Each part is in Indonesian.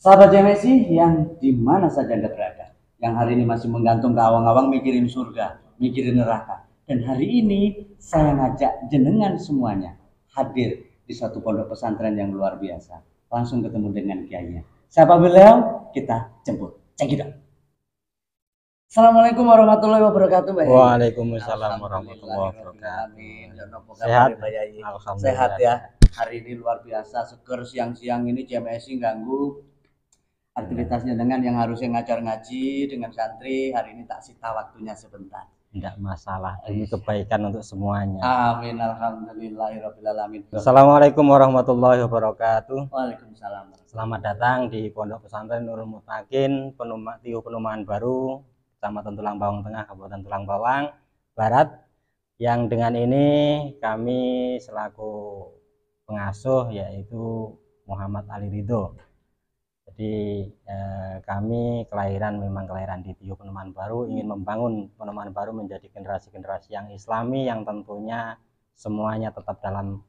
Sahabat JMSI yang di mana saja Anda berada, yang hari ini masih menggantung ke awang-awang mikirin surga, mikirin neraka. Dan hari ini saya ngajak jenengan semuanya hadir di suatu pondok pesantren yang luar biasa. Langsung ketemu dengan kiainya. Siapa beliau? Kita jemput. Check it out. Assalamualaikum warahmatullahi wabarakatuh, Mbak Yai. Waalaikumsalam warahmatullahi wabarakatuh. Sehat, Mbak Yai. Alhamdulillah. Sehat ya. Hari ini luar biasa, seger siang-siang ini JMSI ganggu aktivitasnya dengan yang harusnya ngajar ngaji dengan santri. Hari ini tak sita waktunya sebentar. Tidak masalah, ini kebaikan untuk semuanya. Amin, alhamdulillahirobbilalamin. Assalamualaikum warahmatullahi wabarakatuh. Waalaikumsalam. Selamat datang di Pondok Pesantren Nurul Mutakin, Tiuh Perumahan Baru, Kecamatan Tulang Bawang Tengah, Kabupaten Tulang Bawang Barat. Yang dengan ini kami selaku pengasuh yaitu Muhammad Ali Ridho. Jadi kami memang kelahiran di Tiuh Perumahan Baru, ingin membangun Perumahan Baru menjadi generasi-generasi yang Islami yang tentunya semuanya tetap dalam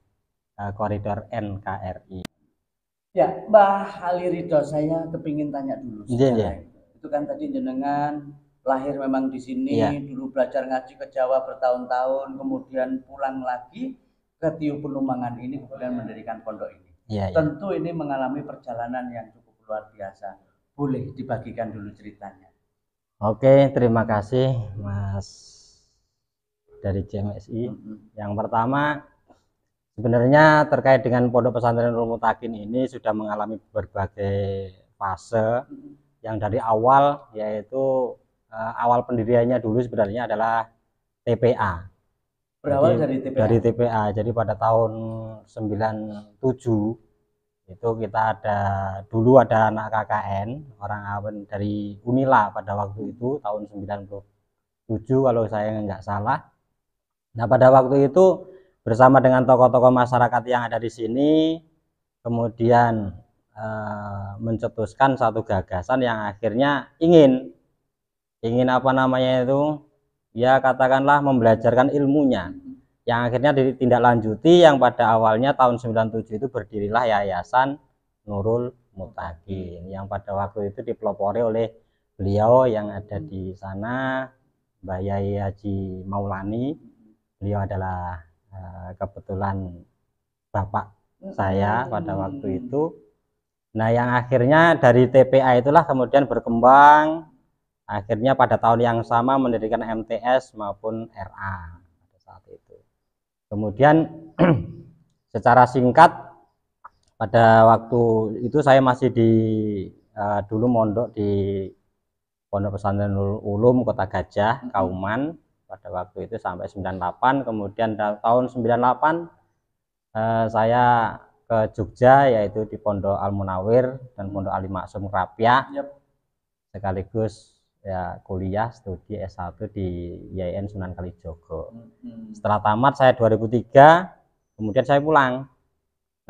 koridor NKRI. Ya, Mbah Ali Ridho, saya kepingin tanya dulu. Iya. Itu kan tadi jenengan lahir memang di sini, dulu belajar ngaji ke Jawa bertahun-tahun, kemudian pulang lagi ke Tiuh Perumahan ini, kemudian mendirikan pondok ini. Tentu ini mengalami perjalanan yang cukup luar biasa. Boleh dibagikan dulu ceritanya. Oke, terima kasih Mas dari JMSI. Yang pertama, sebenarnya terkait dengan Pondok Pesantren Nurul Mutakin ini sudah mengalami berbagai fase. Yang dari awal yaitu awal pendiriannya dulu sebenarnya adalah TPA. Berawal dari TPA. Dari TPA. Jadi pada tahun 97 itu kita dulu ada anak KKN orang awam dari Unila pada waktu itu tahun 97 kalau saya nggak salah. Nah, pada waktu itu bersama dengan tokoh-tokoh masyarakat yang ada di sini kemudian mencetuskan satu gagasan yang akhirnya ingin apa namanya itu ya katakanlah membelajarkan ilmunya, yang akhirnya ditindaklanjuti yang pada awalnya tahun 97 itu berdirilah Yayasan Nurul Mutakin yang pada waktu itu dipelopori oleh beliau yang ada di sana, Mbak Yai Haji Maulani. Beliau adalah kebetulan bapak saya pada waktu itu. Nah, yang akhirnya dari TPA itulah kemudian berkembang, akhirnya pada tahun yang sama mendirikan MTS maupun RA pada saat itu. Kemudian secara singkat pada waktu itu saya masih dulu mondok di Pondok Pesantren Nurul Ulum Kota Gajah, Kauman pada waktu itu sampai 98. Kemudian tahun 98 saya ke Jogja yaitu di Pondok Al Munawir dan Pondok Ali Maksum Krapia. Sekaligus ya kuliah studi S1 di IAIN Sunan Kalijogo. Setelah tamat saya 2003, kemudian saya pulang.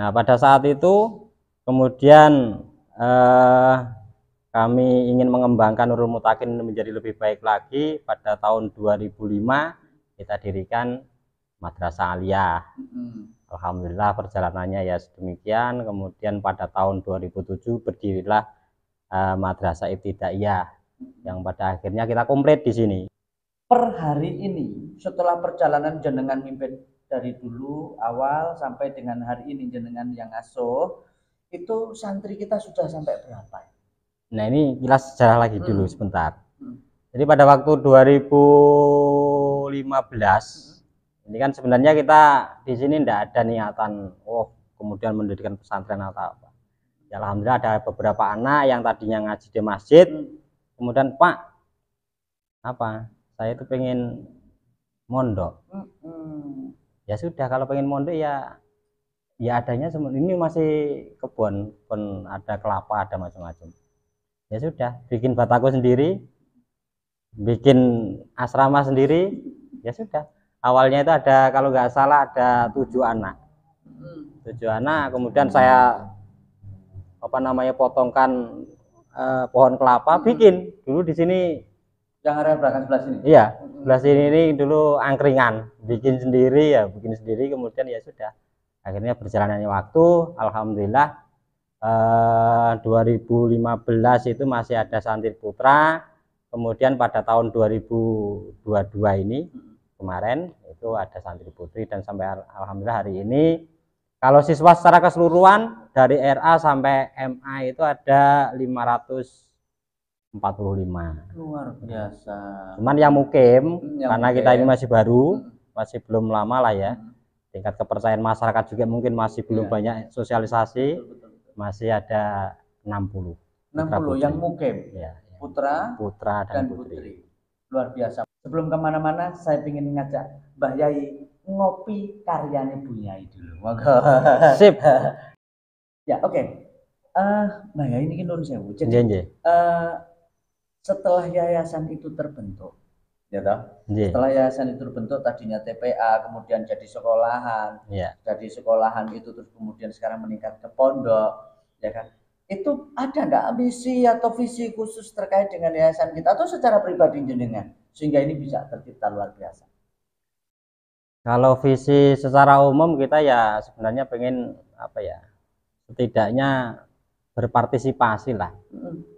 Nah, pada saat itu kemudian kami ingin mengembangkan Nurul Mutakin menjadi lebih baik lagi. Pada tahun 2005 kita dirikan Madrasah Aliyah. Alhamdulillah perjalanannya ya sedemikian. Kemudian pada tahun 2007 berdirilah Madrasah Ibtidaiyah yang pada akhirnya kita komplit di sini. Per hari ini setelah perjalanan jenengan mimpin dari dulu awal sampai dengan hari ini jenengan yang asuh, itu santri kita sudah sampai berapa? Nah, ini kilas sejarah lagi dulu sebentar. Jadi pada waktu 2015 ini kan sebenarnya kita di sini tidak ada niatan kemudian mendirikan pesantren atau apa. Ya, alhamdulillah ada beberapa anak yang tadinya ngaji di masjid, kemudian Pak, saya itu pengen mondok. Ya sudah, kalau pengen mondok ya adanya ini masih kebun, pun ada kelapa, ada macam-macam. Ya sudah, bikin batako sendiri, bikin asrama sendiri, ya sudah. Awalnya itu ada, kalau nggak salah ada 7 anak. 7 anak, kemudian saya potongkan pohon kelapa, bikin dulu di sini. Yang area belakang sebelah sini. Iya, sebelah sini ini dulu angkringan, bikin sendiri. Kemudian ya sudah. Akhirnya berjalannya waktu, alhamdulillah 2015 itu masih ada santri putra, kemudian pada tahun 2022 ini kemarin itu ada santri putri, dan sampai alhamdulillah hari ini kalau siswa secara keseluruhan dari RA sampai MA itu ada 545. Luar biasa. Cuman yang mukim, Yang karena mukim. kita ini masih baru, masih belum lama lah ya. Tingkat kepercayaan masyarakat juga mungkin masih belum banyak sosialisasi. Betul. Masih ada 60. 60 yang mukim. Ya, Putra dan putri. Luar biasa. Sebelum kemana-mana, saya ingin ngajak Mbah Yai ngopi karyanya Bu Yai dulu. Monggo. Sip. Ya, oke. Mbah Yai ini nuwun sewu. Jadi Nggih. setelah yayasan itu terbentuk, ya toh? Setelah yayasan itu terbentuk, tadinya TPA, kemudian jadi sekolahan. Jadi sekolahan itu terus kemudian sekarang meningkat ke pondok, ya kan? Itu ada nggak ambisi atau visi khusus terkait dengan yayasan kita atau secara pribadi jenengan sehingga ini bisa tercipta luar biasa? Kalau visi secara umum kita ya sebenarnya pengen apa ya, setidaknya berpartisipasi lah,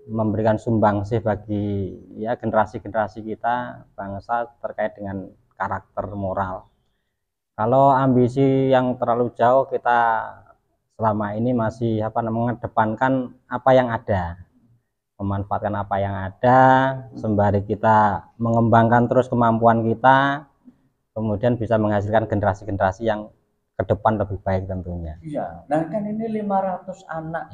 memberikan sumbangsih bagi ya generasi-generasi kita bangsa terkait dengan karakter moral. Kalau ambisi yang terlalu jauh, kita selama ini masih mengedepankan apa yang ada, memanfaatkan apa yang ada sembari kita mengembangkan terus kemampuan kita, kemudian bisa menghasilkan generasi-generasi yang ke depan lebih baik tentunya. Iya, nah kan ini 500 anak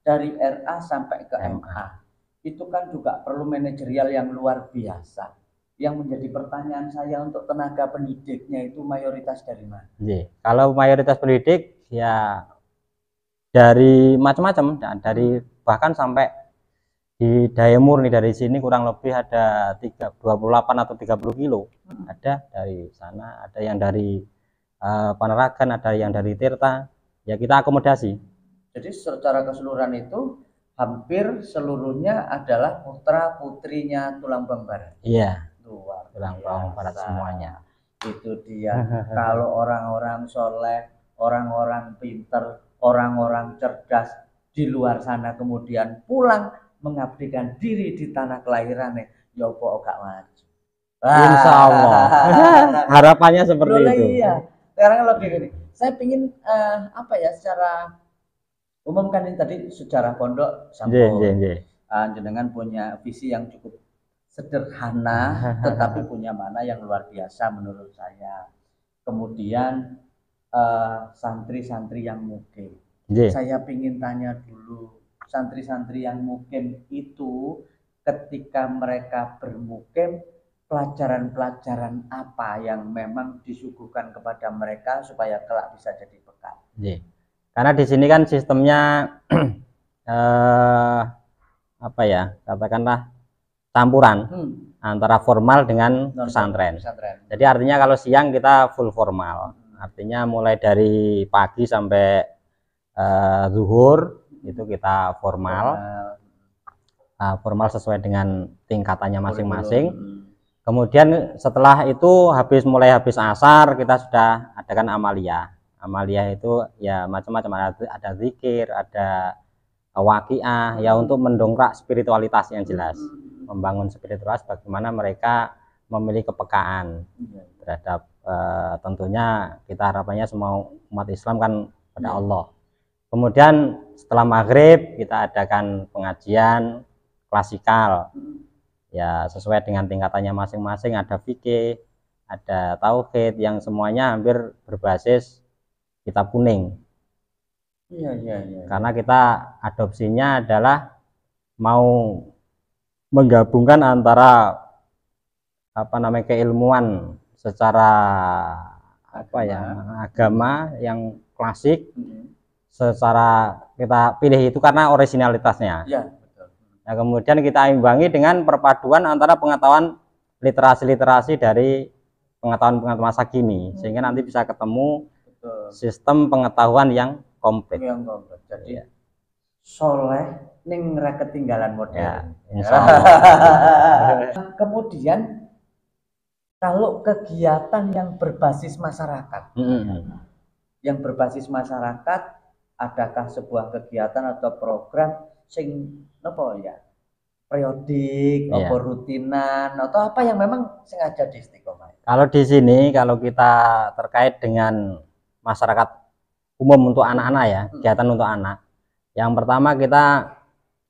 dari RA sampai ke MA. Itu kan juga perlu manajerial yang luar biasa. Yang menjadi pertanyaan saya untuk tenaga pendidiknya itu mayoritas dari mana? Kalau mayoritas pendidik ya dari macam-macam, dari bahkan sampai di Dayamur nih, dari sini kurang lebih ada 28 atau 30 kilo. Ada dari sana, ada yang dari Panaragan, ada yang dari Tirta. Ya kita akomodasi. Jadi secara keseluruhan itu hampir seluruhnya adalah putra putrinya Tulang Bang Barat. Iya. Tulang Bang Barat semuanya. Itu dia. Kalau orang-orang soleh, orang-orang pinter, orang-orang cerdas di luar sana kemudian pulang mengabdikan diri di tanah kelahirannya, ya apa gak maju. Insya Allah. Harapannya seperti itu. Iya. Sekarang lagi gini, saya pingin secara umum kan ini tadi sejarah pondok sampun. Jenengan punya visi yang cukup sederhana, tetapi punya makna yang luar biasa menurut saya. Kemudian santri-santri yang mukim. Saya pingin tanya dulu, santri-santri yang mukim itu ketika mereka bermukim, pelajaran-pelajaran apa yang memang disuguhkan kepada mereka supaya kelak bisa jadi bekal? Karena di sini kan sistemnya katakanlah campuran antara formal dengan pesantren. Jadi artinya kalau siang kita full formal, artinya mulai dari pagi sampai zuhur itu kita formal sesuai dengan tingkatannya masing-masing. Kemudian setelah itu mulai habis asar kita sudah adakan amalia. Amalia itu ya macam-macam, ada zikir, ada waqiah ya, untuk mendongkrak spiritualitas yang jelas, membangun spiritualitas bagaimana mereka memiliki kepekaan terhadap tentunya kita harapannya semua umat Islam kan pada Allah. Kemudian setelah maghrib kita adakan pengajian klasikal ya sesuai dengan tingkatannya masing-masing, ada fikih, ada tauhid, yang semuanya hampir berbasis kitab kuning. Karena kita adopsinya adalah mau menggabungkan antara keilmuan secara agama yang klasik, secara kita pilih itu karena originalitasnya. Nah, kemudian kita imbangi dengan perpaduan antara pengetahuan literasi dari pengetahuan masa kini, sehingga nanti bisa ketemu sistem pengetahuan yang komplit. Jadi soleh ning ra ketinggalan modern. Insya Allah. Kemudian kalau kegiatan yang berbasis masyarakat, yang berbasis masyarakat adakah sebuah kegiatan atau program sing apa ya? Periodik, Iya. apa rutinan atau apa yang memang sengaja di Istiqomah? Kalau di sini kalau kita terkait dengan masyarakat umum untuk anak-anak ya, kegiatan untuk anak. Yang pertama kita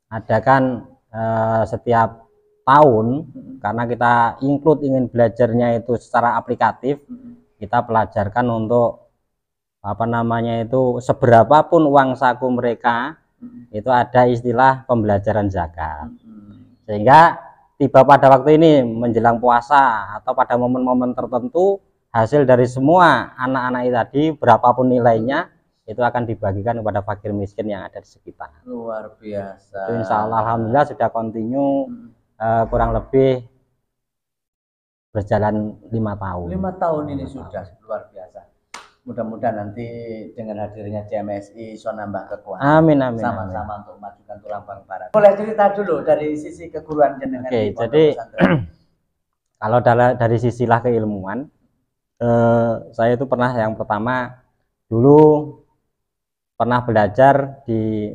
adakan setiap tahun karena kita ingin belajarnya itu secara aplikatif, kita pelajarkan untuk apa namanya itu seberapapun uang saku mereka itu ada istilah pembelajaran zakat. Sehingga tiba pada waktu ini menjelang puasa atau pada momen-momen tertentu, hasil dari semua anak-anak tadi berapapun nilainya itu akan dibagikan kepada fakir miskin yang ada di sekitar. Luar biasa. Itu insya Allah alhamdulillah sudah kontinu kurang lebih berjalan 5 tahun. 5 tahun ini sudah luar biasa. Mudah-mudahan nanti dengan hadirnya CMSI bisa nambah kekuatan. Amin amin. Sama-sama untuk memajukan tulang bang barat. Boleh cerita dulu dari sisi keguruan jenengan. Oke, jadi kalau dari sisilah keilmuan, saya itu pernah yang pertama dulu pernah belajar di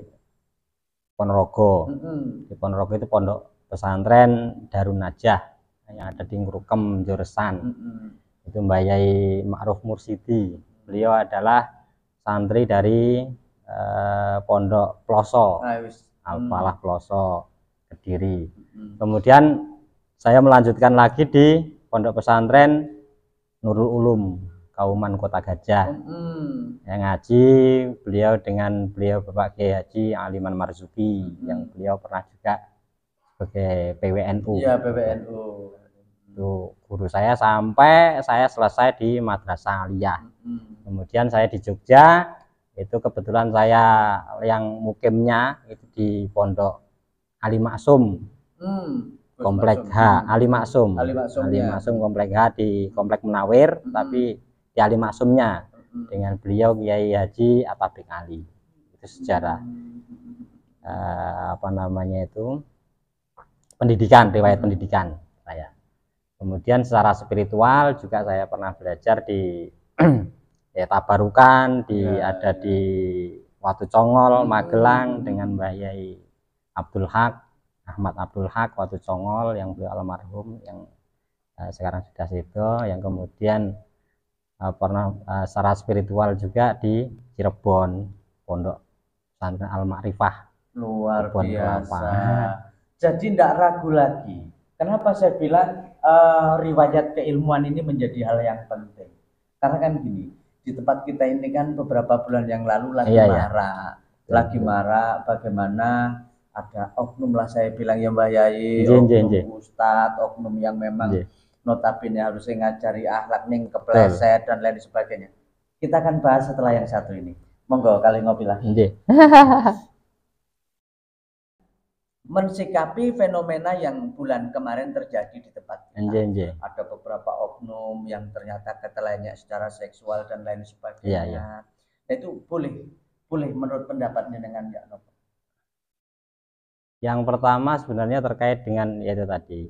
Ponorogo. Di Ponorogo itu pondok pesantren Darun Najah yang ada di Ngrukem, Joresan. Itu Mbak Yai Ma'ruf Mursidi. Beliau adalah santri dari Pondok Ploso, Al-Falah Ploso, Kediri. Kemudian saya melanjutkan lagi di Pondok Pesantren Nurul Ulum, Kauman Kota Gajah. Yang ngaji beliau dengan Bapak Kiai Haji Aliman Marzuki, yang beliau pernah juga sebagai PWNU. Iya, PWNU. Itu guru saya sampai saya selesai di Madrasah Aliyah. Kemudian saya di Jogja, itu kebetulan saya yang mukimnya itu di Pondok Ali Maksum, Komplek H, Ali Maksum Komplek H di Komplek Munawir, tapi di Ali Maksumnya dengan beliau Kiai Haji Atabik Ali. Itu sejarah apa namanya itu pendidikan, riwayat pendidikan saya. Kemudian secara spiritual juga saya pernah belajar di ya tabarukan ada di Watu Congol, Magelang dengan Mbah Yai Abdul Haq, Ahmad Abdul Haq, Watu Congol yang beliau almarhum yang sekarang sudah sido, yang kemudian pernah secara spiritual juga di Cirebon, Pondok Pesantren Al Ma'rifah. Luar biasa. Jadi tidak ragu lagi. Kenapa saya bilang riwayat keilmuan ini menjadi hal yang penting? Karena kan gini, di tempat kita ini kan beberapa bulan yang lalu lagi marah bagaimana ada oknum lah saya bilang ya Mbak Yai, oknum Ustadz, oknum yang memang notabene harusnya ngajari akhlak ning kepleset dan lain sebagainya. Kita akan bahas setelah yang satu ini. Monggo kali ngopi lah. Mensikapi fenomena yang bulan kemarin terjadi di tempat kita. Ada beberapa oknum yang ternyata ketelanjang secara seksual dan lain sebagainya. Itu boleh menurut pendapatnya dengan Mbak Nopo. Yang pertama sebenarnya terkait dengan yaitu tadi,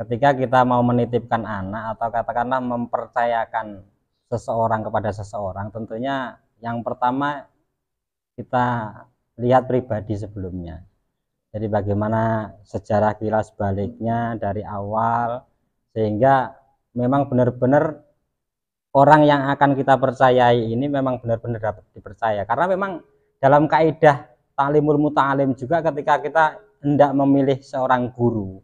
ketika kita mau menitipkan anak atau katakanlah mempercayakan seseorang kepada seseorang, tentunya yang pertama kita lihat pribadi sebelumnya. Jadi bagaimana sejarah kilas baliknya dari awal, sehingga memang benar-benar orang yang akan kita percayai ini memang benar-benar dapat dipercaya. Karena memang dalam kaidah ta'limul muta'alim juga ketika kita hendak memilih seorang guru,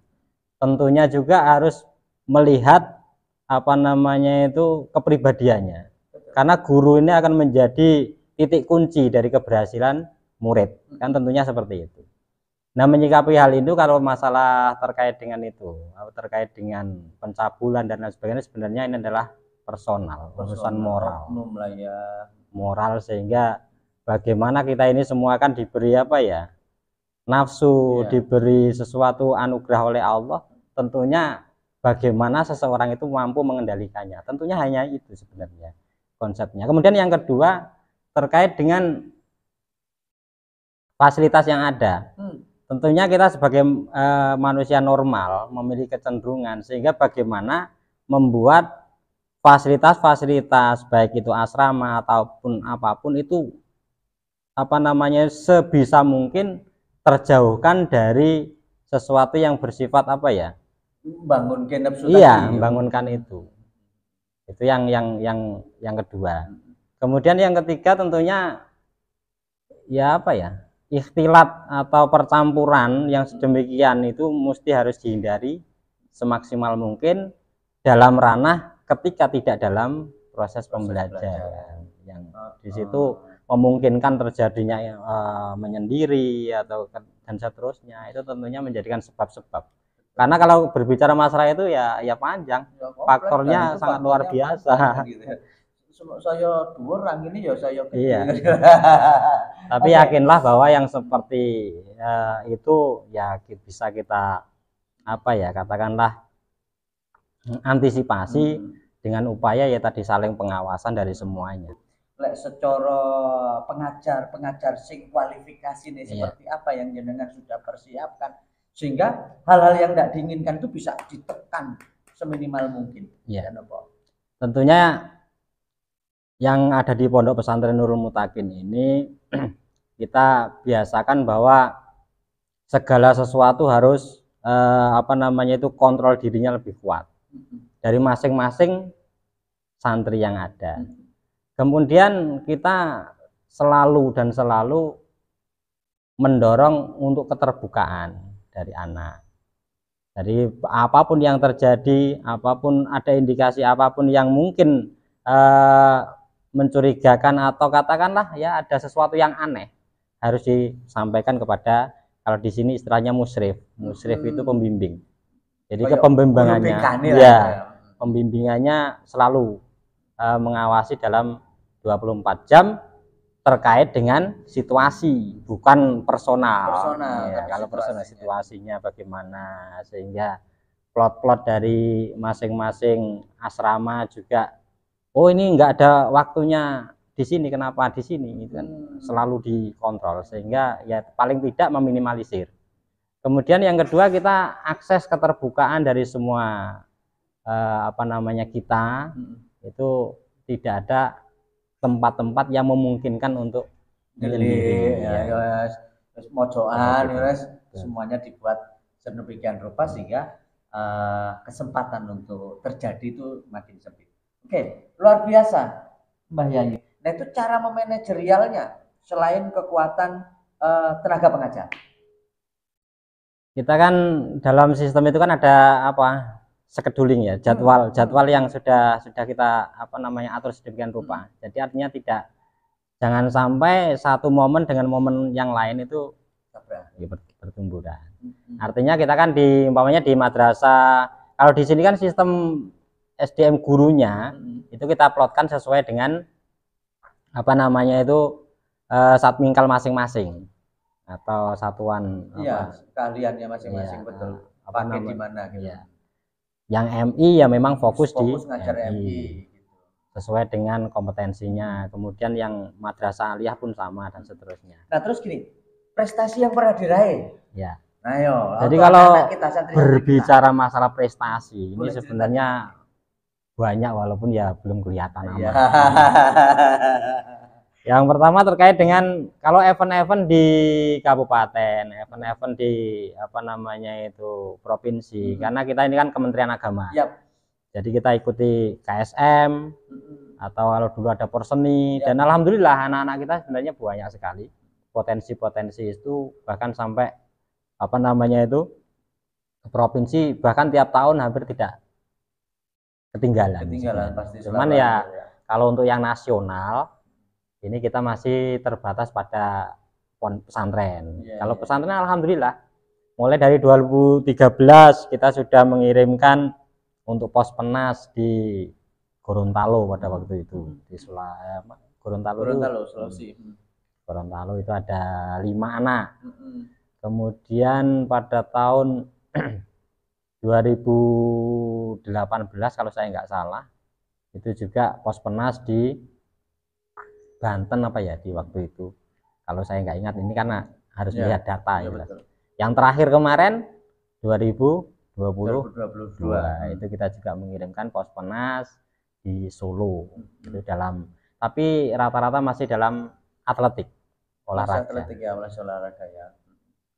tentunya juga harus melihat apa namanya itu kepribadiannya. Karena guru ini akan menjadi titik kunci dari keberhasilan murid. Kan tentunya seperti itu. Nah, menyikapi hal itu kalau masalah terkait dengan itu, terkait dengan pencabulan dan lain sebagainya, sebenarnya ini adalah personal, urusan moral. Moral, sehingga bagaimana kita ini semua kan diberi apa ya? Nafsu, diberi sesuatu anugerah oleh Allah, tentunya bagaimana seseorang itu mampu mengendalikannya. Tentunya hanya itu sebenarnya konsepnya. Kemudian yang kedua terkait dengan fasilitas yang ada. Tentunya kita sebagai manusia normal memiliki kecenderungan, sehingga bagaimana membuat fasilitas-fasilitas baik itu asrama ataupun apapun itu apa namanya, sebisa mungkin terjauhkan dari sesuatu yang bersifat apa ya, membangunkan nafsu iya, tadi. membangunkan itu yang kedua. Kemudian yang ketiga tentunya ya apa ya, ikhtilat atau percampuran yang sedemikian itu mesti harus dihindari semaksimal mungkin dalam ranah ketika tidak dalam proses pembelajaran yang di situ memungkinkan terjadinya menyendiri atau dan seterusnya, itu tentunya menjadikan sebab-sebab. Karena kalau berbicara masalah itu ya panjang, faktornya sangat luar biasa. Gitu ya. Saya dhuwur rang ini ya saya gede. Iya. Tapi yakinlah bahwa yang seperti itu ya bisa kita apa ya, katakanlah antisipasi dengan upaya ya tadi saling pengawasan dari semuanya. Lek secara pengajar sing kualifikasi nih seperti apa yang jenengan sudah persiapkan sehingga hal-hal yang tidak diinginkan itu bisa ditekan seminimal mungkin. Iya. Tentunya yang ada di Pondok Pesantren Nurul Mutakin ini kita biasakan bahwa segala sesuatu harus apa namanya itu kontrol dirinya lebih kuat dari masing-masing santri yang ada. Kemudian kita selalu mendorong untuk keterbukaan dari anak. Jadi apapun yang terjadi, apapun ada indikasi apapun yang mungkin mencurigakan atau katakanlah ya ada sesuatu yang aneh, harus disampaikan kepada, kalau di sini istilahnya musyrif itu pembimbing. Jadi kepembimbingannya ya pembimbingannya selalu mengawasi dalam 24 jam terkait dengan situasi, bukan personal. Ya, kalau personal situasinya bagaimana, sehingga plot-plot dari masing-masing asrama juga, oh ini enggak ada waktunya di sini, kenapa di sini, itu kan selalu dikontrol sehingga ya paling tidak meminimalisir. Kemudian yang kedua, kita akses keterbukaan dari semua apa namanya kita itu tidak ada tempat-tempat yang memungkinkan untuk menyendiri ya, mojoan semuanya dibuat sedemikian rupa sehingga kesempatan untuk terjadi itu makin sempit. Oke, luar biasa Mbah Yani. Nah itu cara memanajerialnya selain kekuatan tenaga pengajar. Kita kan dalam sistem itu kan ada apa, scheduling ya, jadwal yang sudah kita apa namanya atur sedemikian rupa. Jadi artinya jangan sampai satu momen dengan momen yang lain itu bertumbuh. Artinya kita kan umpamanya di madrasah, kalau di sini kan sistem SDM gurunya itu kita plotkan sesuai dengan apa namanya itu satmingkal masing-masing atau satuan keahliannya masing-masing, betul. Pakai di mana gitu. Ya. Yang MI ya memang fokus di ngajar MI gitu. Sesuai dengan kompetensinya. Kemudian yang madrasah aliyah pun sama dan seterusnya. Nah terus gini, prestasi yang pernah diraih. Ya. Nah yo. Jadi kalau berbicara masalah prestasi ini sebenarnya banyak walaupun ya belum kelihatan amat. Yang pertama terkait dengan kalau event-event di kabupaten, event-event di apa namanya itu provinsi, karena kita ini kan Kementerian Agama. Jadi kita ikuti KSM atau kalau dulu ada Porseni, dan alhamdulillah anak-anak kita sebenarnya banyak sekali potensi-potensi itu, bahkan sampai apa namanya itu provinsi, bahkan tiap tahun hampir tidak ketinggalan pasti. Cuman ya kalau untuk yang nasional ini kita masih terbatas pada pesantren. Kalau pesantren alhamdulillah mulai dari 2013 kita sudah mengirimkan untuk pos penas di Gorontalo pada waktu itu, di Gorontalo Sulawesi. Gorontalo itu ada 5 anak. Kemudian pada tahun 2018 kalau saya nggak salah itu juga pos penas di Banten apa ya di waktu itu, kalau saya nggak ingat, ini karena harus lihat data ya. Yang terakhir kemarin 2022 itu kita juga mengirimkan pos penas di Solo itu tapi rata-rata masih dalam atletik, olahraga. atletik ya, olahraga ya.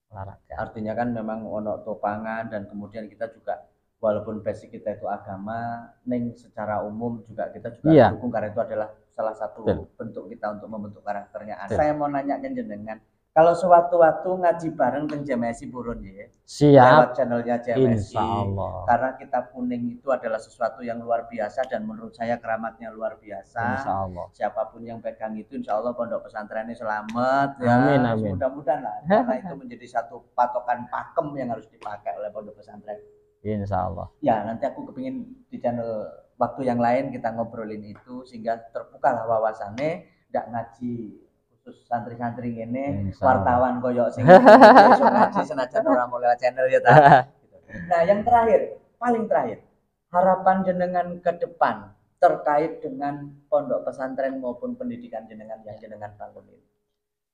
Olahraga. Artinya kan memang ono topangan, dan kemudian kita juga walaupun basic kita itu agama, neng secara umum juga kita juga dukung karena itu adalah salah satu bentuk kita untuk membentuk karakternya. Saya mau nanya ke jenengan, kalau sewaktu-waktu ngaji bareng teng JMSI purun ya. Lewat channelnya JMSI. Insyaallah. Karena kitab kuning itu adalah sesuatu yang luar biasa dan menurut saya keramatnya luar biasa. Insyaallah. Siapapun yang pegang itu insyaallah pondok pesantrennya selamat ya. Amin. Mudah-mudahan lah. Karena itu menjadi satu patokan pakem yang harus dipakai oleh pondok pesantren. Insyaallah. Ya, nanti aku kepingin di channel waktu yang lain kita ngobrolin itu sehingga terbukalah wawasannya, ndak ngaji khusus santri-santri ini, wartawan koyok sing iso ngaji senajan ora mau lewat channel ya ta. Nah, yang terakhir, paling terakhir, harapan jenengan ke depan terkait dengan pondok pesantren maupun pendidikan jenengan yang jenengan bangun ini.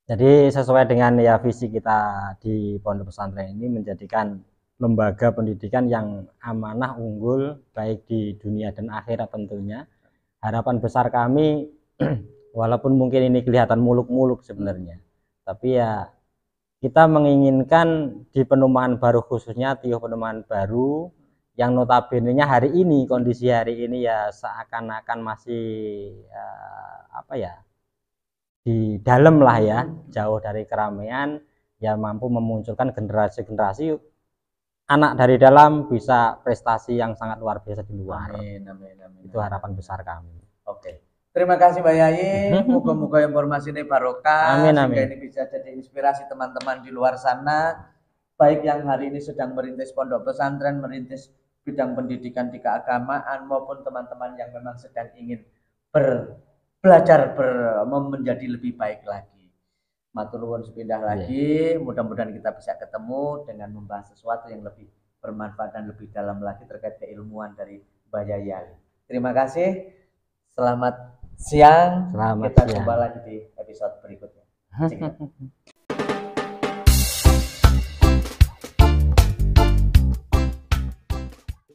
Jadi sesuai dengan ya visi kita di pondok pesantren ini menjadikan lembaga pendidikan yang amanah, unggul, baik di dunia dan akhirat tentunya. Harapan besar kami, walaupun mungkin ini kelihatan muluk-muluk sebenarnya, tapi ya kita menginginkan di Perumahan Baru, khususnya Tioh Perumahan Baru, yang notabene-nya hari ini, kondisi hari ini ya seakan-akan masih di dalam lah ya, jauh dari keramaian, ya mampu memunculkan generasi-generasi anak dari dalam bisa prestasi yang sangat luar biasa di luar. Amin. Itu harapan besar kami. Oke. Terima kasih Mbak Yayi. Moga-moga informasi ini barokah. Amin. Sehingga ini bisa jadi inspirasi teman-teman di luar sana, baik yang hari ini sedang merintis pondok pesantren, merintis bidang pendidikan di keagamaan, maupun teman-teman yang memang sedang ingin belajar menjadi lebih baik lagi. Matur nuwun sepindah lagi, mudah-mudahan kita bisa ketemu dengan membahas sesuatu yang lebih bermanfaat dan lebih dalam lagi terkait keilmuan dari Mbak Yayi. Terima kasih, selamat siang, kita jumpa lagi di episode berikutnya.